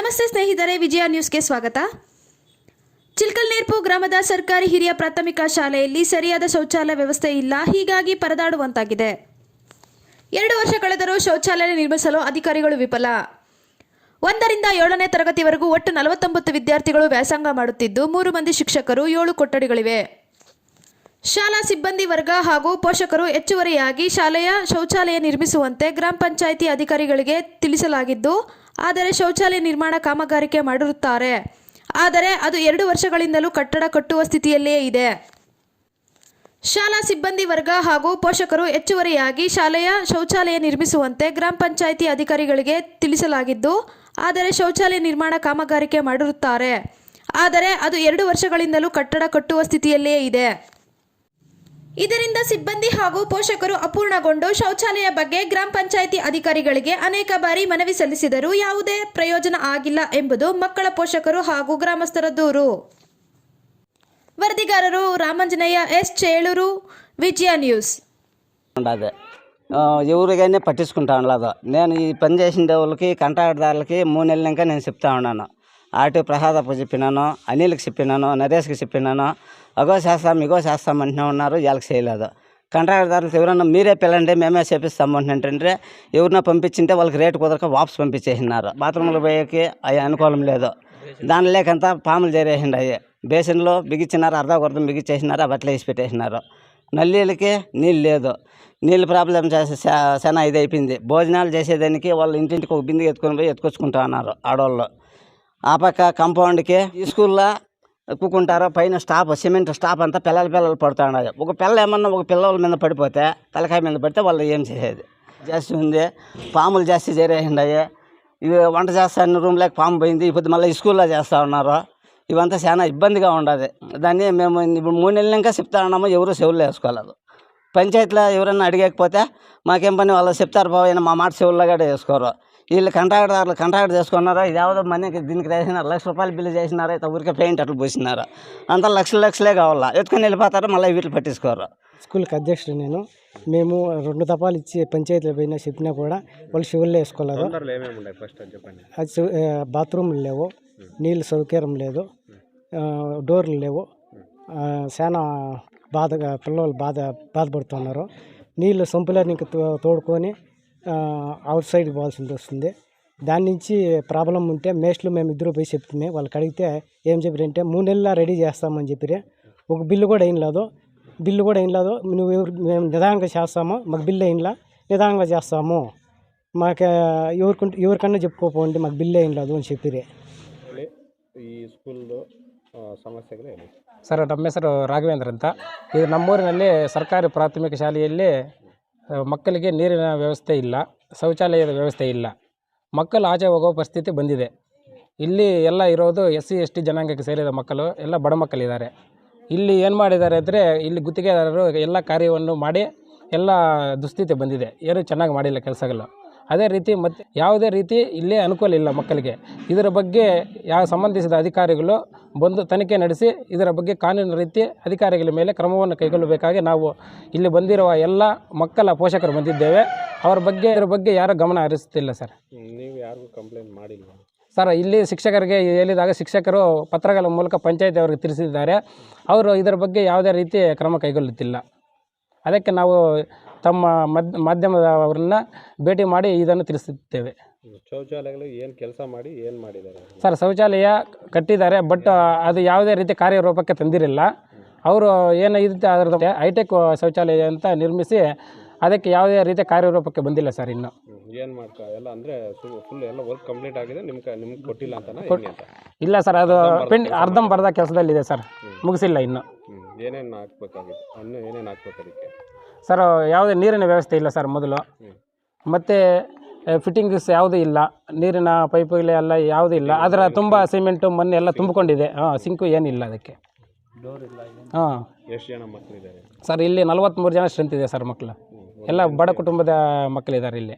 ನಮಸ್ತೆ ಸ್ನೇಹಿತರೆ, ವಿಜಯ ನ್ಯೂಸ್ಗೆ ಸ್ವಾಗತ. ಚಿಲ್ಕಲ್ನೇರ್ಪು ಗ್ರಾಮದ ಸರ್ಕಾರಿ ಹಿರಿಯ ಪ್ರಾಥಮಿಕ ಶಾಲೆಯಲ್ಲಿ ಸರಿಯಾದ ಶೌಚಾಲಯ ವ್ಯವಸ್ಥೆ ಇಲ್ಲ. ಹೀಗಾಗಿ ಪರದಾಡುವಂತಾಗಿದೆ. 2 ವರ್ಷ ಕಳೆದರೂ ಶೌಚಾಲಯ ನಿರ್ಮಿಸಲು ಅಧಿಕಾರಿಗಳು ವಿಫಲ. 1ರಿಂದ 7ನೇ ತರಗತಿವರೆಗೂ ಒಟ್ಟು 49 ವಿದ್ಯಾರ್ಥಿಗಳು ವ್ಯಾಸಂಗ ಮಾಡುತ್ತಿದ್ದು 3 ಮಂದಿ ಶಿಕ್ಷಕರು, 7 ಕೊಠಡಿಗಳಿವೆ. ಶಾಲಾ ಸಿಬ್ಬಂದಿ ವರ್ಗ ಹಾಗೂ ಪೋಷಕರು ಹೆಚ್ಚುವರಿಯಾಗಿ ಶಾಲೆಯ ಶೌಚಾಲಯ ನಿರ್ಮಿಸುವಂತೆ ಗ್ರಾಮ ಪಂಚಾಯಿತಿ ಅಧಿಕಾರಿಗಳಿಗೆ ತಿಳಿಸಲಾಗಿದ್ದು, ಆದರೆ ಶೌಚಾಲಯ ನಿರ್ಮಾಣ ಕಾಮಗಾರಿಕೆ ಮಾಡಿರುತ್ತಾರೆ. ಆದರೆ ಅದು 2 ವರ್ಷಗಳಿಂದಲೂ ಕಟ್ಟಡ ಕಟ್ಟುವ ಸ್ಥಿತಿಯಲ್ಲೇ ಇದೆ. ಶಾಲಾ ಸಿಬ್ಬಂದಿ ವರ್ಗ ಹಾಗೂ ಪೋಷಕರು ಹೆಚ್ಚುವರಿಯಾಗಿ ಶಾಲೆಯ ಶೌಚಾಲಯ ನಿರ್ಮಿಸುವಂತೆ ಗ್ರಾಮ ಪಂಚಾಯಿತಿ ಅಧಿಕಾರಿಗಳಿಗೆ ತಿಳಿಸಲಾಗಿದ್ದು, ಆದರೆ ಶೌಚಾಲಯ ನಿರ್ಮಾಣ ಕಾಮಗಾರಿಕೆ ಮಾಡಿರುತ್ತಾರೆ. ಆದರೆ ಅದು 2 ವರ್ಷಗಳಿಂದಲೂ ಕಟ್ಟಡ ಕಟ್ಟುವ ಸ್ಥಿತಿಯಲ್ಲೇ ಇದೆ. ಇದರಿಂದ ಸಿಬ್ಬಂದಿ ಹಾಗೂ ಪೋಷಕರು ಅಪೂರ್ಣಗೊಂಡು ಶೌಚಾಲಯ ಬಗ್ಗೆ ಗ್ರಾಮ ಪಂಚಾಯಿತಿ ಅಧಿಕಾರಿಗಳಿಗೆ ಅನೇಕ ಬಾರಿ ಮನವಿ ಸಲ್ಲಿಸಿದರೂ ಯಾವುದೇ ಪ್ರಯೋಜನ ಆಗಿಲ್ಲ ಎಂಬುದು ಮಕ್ಕಳ ಪೋಷಕರು ಹಾಗೂ ಗ್ರಾಮಸ್ಥರ ದೂರು. ವರದಿಗಾರರು ರಾಮಂಜನಯ್ಯ ಎಸ್, చేలూరు, విజయ న్యూస్. ఎవరికైనా పట్టించుకుంటాను. నేను ఈ పని చేసిన వాళ్ళకి కాంట్రాక్టర్లకి 3 నెలల ఇంకా నేను చెప్తా ఉన్నాను. ఆర్టీ ప్రసాదకు చెప్పినాను, అనిల్కి చెప్పినాను, నరేష్కి చెప్పినాను. అగో చేస్తాం ఇగో చేస్తాం అంటూనే ఉన్నారు. వాళ్ళకి చేయలేదు. కాంట్రాక్టర్లకు ఎవరన్నా మీరే పిల్లండి మేమే చేపిస్తాము అంటే ఎవరన్నా పంపించింటే వాళ్ళకి రేటు కుదరక వాపసు పంపించేసినారు. బాత్రూంలో పోయేకి అవి అనుకూలం లేదు. దాని లేకంతా పాములు చేరేసిండాయి. బేసిన్లో బిగించినారు, అర్ధం బిగించేసినారు, అవి అట్లా వేసి పెట్టేసినారు. నల్లీలకి నీళ్ళు లేదు. నీళ్ళు ప్రాబ్లం చాలా ఇది అయిపోయింది. భోజనాలు చేసేదానికి వాళ్ళు ఇంటింటికి ఒక బిందె ఎత్తుకొని పోయి ఎత్తుకొచ్చుకుంటా ఉన్నారు ఆడవాళ్ళు. ఆ పక్క కాంపౌండ్కి ఈ స్కూల్లో ఎక్కుకుంటారు. పైన సిమెంట్ స్టాప్ అంతా పిల్లలు పడుతూ ఉన్నాయి. ఒక పిల్ల ఏమన్నా ఒక పిల్లల మీద పడిపోతే, తలకాయ మీద పడితే వాళ్ళు ఏం చేసేది జాస్తి ఉంది. పాములు జాస్తి చేరేసినాయి. ఇవి వంట చేస్తాను రూమ్లోకి పాము పోయింది. ఇప్పుడు మళ్ళీ స్కూల్లో చేస్తూ ఉన్నారు. ఇవంతా చాలా ఇబ్బందిగా ఉండదు. దాన్ని మేము ఇప్పుడు 3 నెలలు ఇంకా చెప్తా ఉన్నాము. ఎవరు చెవుల్లో వేసుకోలేదు. పంచాయతీలో ఎవరైనా అడిగకపోతే మాకేం పని వాళ్ళు చెప్తారు బాబు, మా మాట చెవుల్లో కూడా వేసుకోరు. వీళ్ళు కాంట్రాక్ట్ చేసుకున్నారు. ఇది ಯಾವುದೋ మనకి దీనికి వేసినారు. ₹1,00,000 బిల్లు చేసినారు. అయితే ఊరికే పెయింట్ అట్లా పోసినారు. అంతా లక్షలే కావాలా ఎత్తుకొని వెళ్ళిపోతారు. మళ్ళీ వీటిని పట్టించుకోరు. స్కూల్కి అధ్యక్షుడు మేము 2 దఫాలు ఇచ్చి పంచాయతీలో పోయినా చెప్పినా కూడా వాళ్ళు చెవుల్లో వేసుకోలేదు. అది బాత్రూమ్లు లేవు, నీళ్ళు సౌకర్యం లేదు, డోర్లు లేవు. చాలా పిల్లలు బాధపడుతున్నారు. నీళ్ళు సంపులో ఇంకా తోడుకొని అవుట్ సైడ్ పోవాల్సి వస్తుంది. దాని నుంచి ప్రాబ్లం ఉంటే మేస్ట్లు మేము ఇద్దరు పోయి చెప్తే వాళ్ళకి అడిగితే ఏం చెప్పారంటే 3 నెలల రెడీ చేస్తామని చెప్పిరే. ఒక బిల్లు కూడా ఏం లేదు. నువ్వు మేము నిదానంగా చేస్తాము, మాకు బిల్లు ఏంలా, నిదానంగా చేస్తాము, మాకు ఎవరికన్నా చెప్పుకోపోండి, మాకు బిల్లు ఏం లేదు అని చెప్పిరే. ಈ ಸ್ಕೂಲ್ದು ಸಮಸ್ಯೆಗಳು ಸರ್, ನಮ್ಮ ಹೆಸರು ರಾಘವೇಂದ್ರ ಅಂತ. ಇದು ನಮ್ಮೂರಿನಲ್ಲಿ ಸರ್ಕಾರಿ ಪ್ರಾಥಮಿಕ ಶಾಲೆಯಲ್ಲಿ ಮಕ್ಕಳಿಗೆ ನೀರಿನ ವ್ಯವಸ್ಥೆ ಇಲ್ಲ, ಶೌಚಾಲಯದ ವ್ಯವಸ್ಥೆ ಇಲ್ಲ. ಮಕ್ಕಳು ಆಚೆ ಹೋಗೋ ಪರಿಸ್ಥಿತಿ ಬಂದಿದೆ. ಇಲ್ಲಿ ಎಲ್ಲ ಇರೋದು SC ST ಜನಾಂಗಕ್ಕೆ ಸೇರಿದ ಮಕ್ಕಳು, ಎಲ್ಲ ಬಡ ಮಕ್ಕಳಿದ್ದಾರೆ. ಇಲ್ಲಿ ಏನು ಮಾಡಿದ್ದಾರೆ ಅಂದರೆ, ಇಲ್ಲಿ ಗುತ್ತಿಗೆದಾರರು ಎಲ್ಲ ಕಾರ್ಯವನ್ನು ಮಾಡಿ ಎಲ್ಲ ದುಸ್ಥಿತಿ ಬಂದಿದೆ. ಏನೂ ಚೆನ್ನಾಗಿ ಮಾಡಿಲ್ಲ ಕೆಲಸಗಳು. ಅದೇ ರೀತಿ ಮತ್ತು ಯಾವುದೇ ರೀತಿ ಇಲ್ಲೇ ಅನುಕೂಲ ಇಲ್ಲ ಮಕ್ಕಳಿಗೆ. ಇದರ ಬಗ್ಗೆ ಸಂಬಂಧಿಸಿದ ಅಧಿಕಾರಿಗಳು ಬಂದು ತನಿಖೆ ನಡೆಸಿ ಇದರ ಬಗ್ಗೆ ಕಾನೂನು ರೀತಿ ಅಧಿಕಾರಿಗಳ ಮೇಲೆ ಕ್ರಮವನ್ನು ಕೈಗೊಳ್ಳಬೇಕಾಗಿ ನಾವು ಇಲ್ಲಿ ಬಂದಿರುವ ಎಲ್ಲ ಮಕ್ಕಳ ಪೋಷಕರು ಬಂದಿದ್ದೇವೆ. ಇದರ ಬಗ್ಗೆ ಯಾರೂ ಗಮನ ಹರಿಸುತ್ತಿಲ್ಲ ಸರ್. ನೀವು ಯಾರಿಗೂ ಕಂಪ್ಲೇಂಟ್ ಮಾಡಿಲ್ಲ ಸರ್? ಇಲ್ಲಿ ಶಿಕ್ಷಕರಿಗೆ ಹೇಳಿದಾಗ ಶಿಕ್ಷಕರು ಪತ್ರಗಳ ಮೂಲಕ ಪಂಚಾಯತಿ ಅವರಿಗೆ ತಿಳಿಸಿದ್ದಾರೆ. ಅವರು ಇದರ ಬಗ್ಗೆ ಯಾವುದೇ ರೀತಿ ಕ್ರಮ ಕೈಗೊಳ್ಳುತ್ತಿಲ್ಲ. ಅದಕ್ಕೆ ನಾವು ತಮ್ಮ ಮಾಧ್ಯಮದವರನ್ನ ಭೇಟಿ ಮಾಡಿ ಇದನ್ನು ತಿಳಿಸುತ್ತೇವೆ. ಶೌಚಾಲಯಗಳು ಏನು ಕೆಲಸ ಮಾಡಿ ಏನು ಮಾಡಿದ್ದಾರೆ ಸರ್? ಶೌಚಾಲಯ ಕಟ್ಟಿದ್ದಾರೆ, ಬಟ್ ಅದು ಯಾವುದೇ ರೀತಿ ಕಾರ್ಯರೂಪಕ್ಕೆ ತಂದಿರಲಿಲ್ಲ. ಅವರು ಏನಿರುತ್ತೆ ಅದರದ್ದು ಹೈಟೆಕ್ ಶೌಚಾಲಯ ಅಂತ ನಿರ್ಮಿಸಿ ಅದಕ್ಕೆ ಯಾವುದೇ ರೀತಿ ಕಾರ್ಯರೂಪಕ್ಕೆ ಬಂದಿಲ್ಲ ಸರ್. ಇನ್ನು ಏನು ಮಾಡ್ತಾ ಎಲ್ಲ ಅಂದರೆ ಫುಲ್ ಎಲ್ಲ ವರ್ಕ್ ಕಂಪ್ಲೀಟ್ ಆಗಿದೆ, ನಿಮ್ಗೆ ಕೊಟ್ಟಿಲ್ಲ ಅಂತ? ಇಲ್ಲ ಸರ್, ಅದು ಅರ್ಧಂಬರ್ಧ ಕೆಲಸದಲ್ಲಿದೆ ಸರ್, ಮುಗಿಸಿಲ್ಲ ಇನ್ನು. ಏನೇನು ಹಾಕ್ಬೇಕಾಗಿತ್ತು? ಏನೇನು ಹಾಕ್ಬೇಕು ಅದಕ್ಕೆ ಸರ್? ಯಾವುದೇ ನೀರಿನ ವ್ಯವಸ್ಥೆ ಇಲ್ಲ ಸರ್ ಮೊದಲು, ಮತ್ತು ಫಿಟ್ಟಿಂಗ್ಸ್ ಯಾವುದೂ ಇಲ್ಲ, ನೀರಿನ ಪೈಪುಗಳು ಎಲ್ಲ ಯಾವುದೂ ಇಲ್ಲ. ಅದರ ತುಂಬ ಸಿಮೆಂಟು ಮಣ್ಣು ಎಲ್ಲ ತುಂಬಿಕೊಂಡಿದೆ. ಸಿಂಕು ಏನಿಲ್ಲ ಅದಕ್ಕೆ. ಎಷ್ಟು ಜನ ಮಕ್ಕಳಿದ್ದಾರೆ ಸರ್? ಇಲ್ಲಿ 43 ಜನ ಸ್ಟ್ರೆಂತ್ ಇದೆ ಸರ್ ಮಕ್ಕಳು. ಎಲ್ಲ ಬಡ ಕುಟುಂಬದ ಮಕ್ಕಳಿದ್ದಾರೆ ಇಲ್ಲಿ.